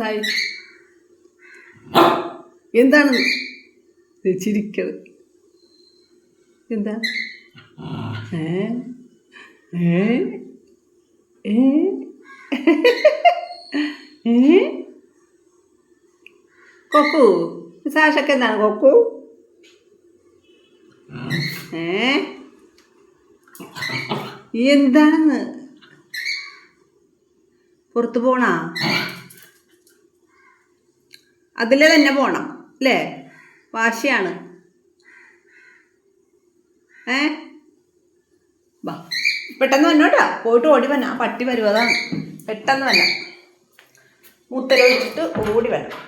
എന്തായി? എന്താണ് ചിരിക്കത്? എന്താ? കൊക്കു, സാഷക്ക് എന്താണ് കൊക്കു? എന്താണെന്ന്? പുറത്തു പോണാ? അതിലെ തന്നെ പോണം അല്ലേ? വാശിയാണ്. വാ, പെട്ടെന്ന് വന്നോട്ടാ. പോയിട്ട് ഓടി വന്ന ആ പട്ടി വരും, അതാണ്. പെട്ടെന്ന് വന്ന മൂത്തലൊഴിച്ചിട്ട് ഓടി വരണം.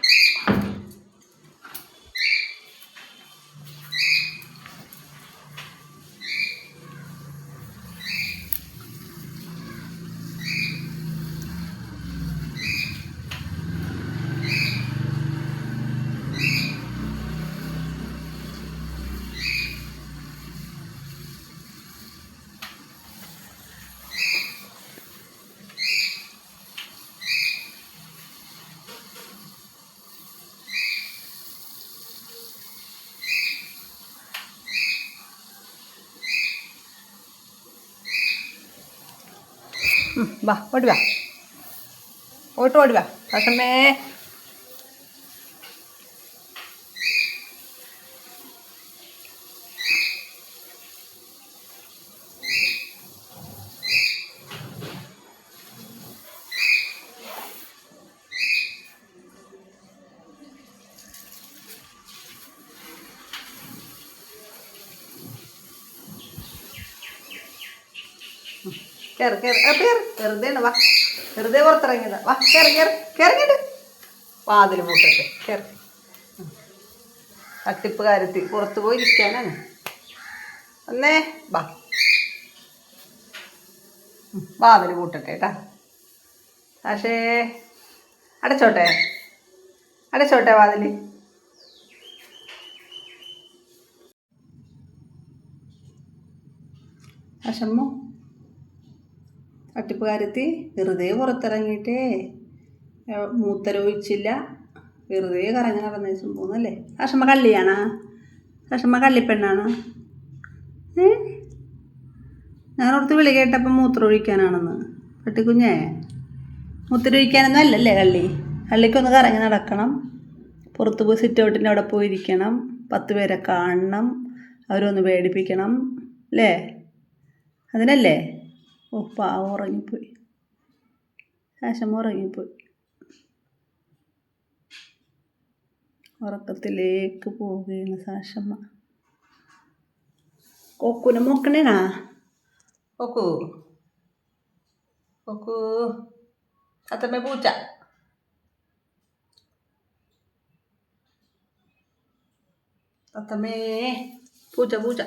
വാ, ഓടി വാ, ഓടി വാ കഷമേ. കയറി വെറുതെ വാ, വെറുതെ പുറത്തിറങ്ങിയതാ. വാ, കയറിങ്ങിട്ട് വാതിൽ പൂട്ടട്ടെ. കയറി. തട്ടിപ്പ് കാര്യത്തിൽ പുറത്ത് പോയി ഇരിക്കാനാണ്. ഒന്നേ വാ, വാതിൽ പൂട്ടട്ടെ കേട്ടാ. പക്ഷേ അടച്ചോട്ടെ വാതിൽ. അശമ്മോ, തട്ടിപ്പ് കാര്യത്തിൽ വെറുതെ പുറത്തിറങ്ങിയിട്ടേ മൂത്തരൊഴിച്ചില്ല, വെറുതെ കറങ്ങി നടന്നേച്ചും പോകുന്നല്ലേ. സാഷമ്മ കള്ളിയാണോ? സാഷമ്മ കള്ളിപ്പെണ്ണാണോ? ഞാനോർത്ത് വിളി കേട്ടപ്പം മൂത്രമൊഴിക്കാനാണെന്ന്. പട്ടിക്കുഞ്ഞേ, മൂത്രമൊഴിക്കാനൊന്നും അല്ലല്ലേ കള്ളി. കള്ളിക്കൊന്ന് കറങ്ങി നടക്കണം, പുറത്ത് പോയി സിറ്റ് ഔട്ടിൻ്റെ അവിടെ പോയിരിക്കണം, 10 പേരെ കാണണം, അവരൊന്ന് പേടിപ്പിക്കണം അല്ലേ? അതിനല്ലേ? ഓ, പാവം ഉറങ്ങിപ്പോയി. സാഷമ്മ ഉറങ്ങിപ്പോയി. ഉറക്കത്തിലേക്ക് പോവുകയാണ് സാഷമ്മ. കൊക്കുനെ നോക്കണേനാ? കൊക്കു അത്തമ്മ പൂച്ച. തത്തമ്മേ പൂച്ച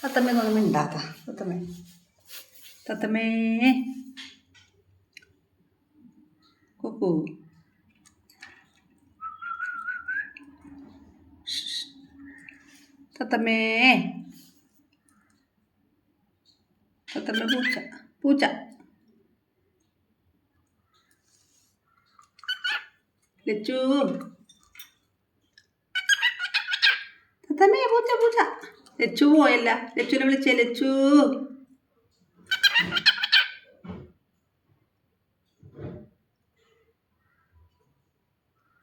തത്തമ്മ ഒന്നും മിണ്ടാത്ത. തത്തമ്മേ കൊക്കു. തത്തമ്മേ പൂച്ച. ലച്ചു. തത്തമ്മേ പൂച്ച. ലച്ചു പോയല്ല. ലച്ചുനെ വിളിച്ചേ. ലച്ചു.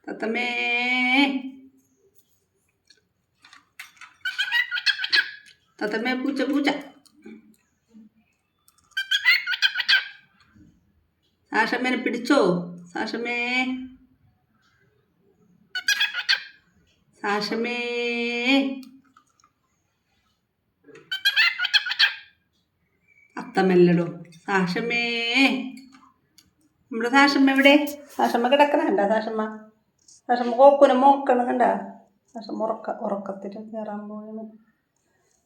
തത്തമ്മേ പൂച്ച. സാഷമ്മേനെ പിടിച്ചോ? സാഷമ്മേ അത്തമ്മല്ലടോ. സാഷമ്മേ, നമ്മുടെ സാഷമ്മ എവിടെ? സാഷമ്മ കിടക്കണ കണ്ട? സാഷമ്മ കോക്കുനെ മോക്കണം കണ്ട? സാഷമ്മ ഉറക്കത്തിൽ കയറാൻ പോയാണ്.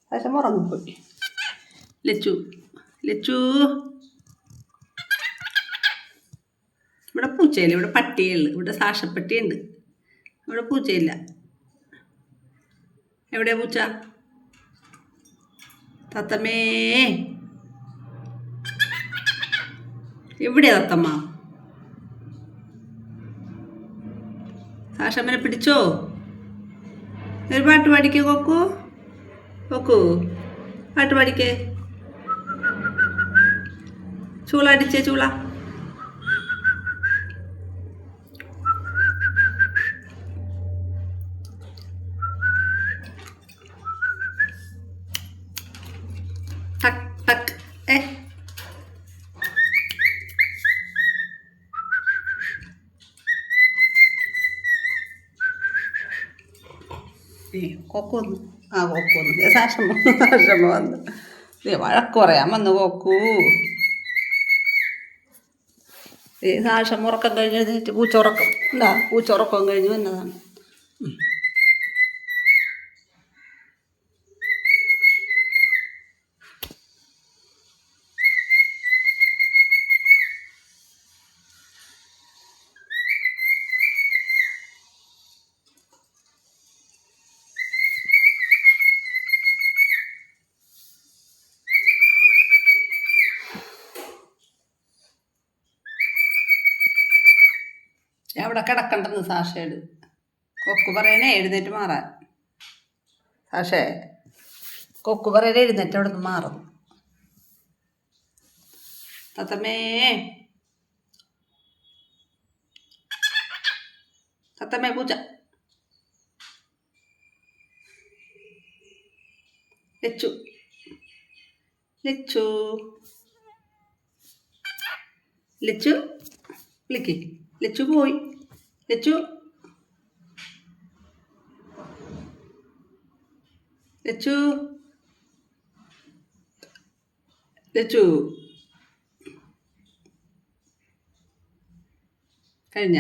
സാഷമ്മ ഉറങ്ങിപ്പോയി. ലച്ചു. ഇവിടെ പൂച്ചയില്ല, ഇവിടെ പട്ടിയുള്ളു. ഇവിടെ സാഷപ്പട്ടിയുണ്ട്, ഇവിടെ പൂച്ചയില്ല. എവിടെയാ പൂച്ച? തത്തമ്മേ എവിടെയാ തത്തമ്മ? ആഷമ്മനെ പിടിച്ചോ? ഒരു പാട്ട് പാടിക്കേ കൊക്കു. കൊക്കു പാട്ട് പാടിക്കേ. ചൂള അടിച്ചേ ചൂള. ടക്ക് ടക്ക്. കൊക്കൊന്നു കൊക്കൊന്നു സാക്ഷമ്മ വന്നു. വഴക്ക് പറയാൻ വന്നു കൊക്കു. സാക്ഷം ഉറക്കം കഴിഞ്ഞ് എഴുന്നേറ്റ് പൂച്ചുറക്കം ഇല്ല, പൂച്ചുറക്കം കഴിഞ്ഞ് വന്നതാണ്. എവിടെ കിടക്കണ്ടെന്ന് സാക്ഷേട് കൊക്കു പറയണേ എഴുന്നേറ്റ് മാറാൻ. സാക്ഷേ കൊക്കു പറയണേ എഴുന്നേറ്റ് അവിടെ നിന്ന് മാറുന്നു. തത്തമ്മേ തത്തമ്മേ പൂച്ച. ലച്ചു ലച്ചു ലച്ചു വിളിക്ക്. ലച്ചു പോയി. ലച്ചു ലച്ചു ലച്ചു കഴിഞ്ഞ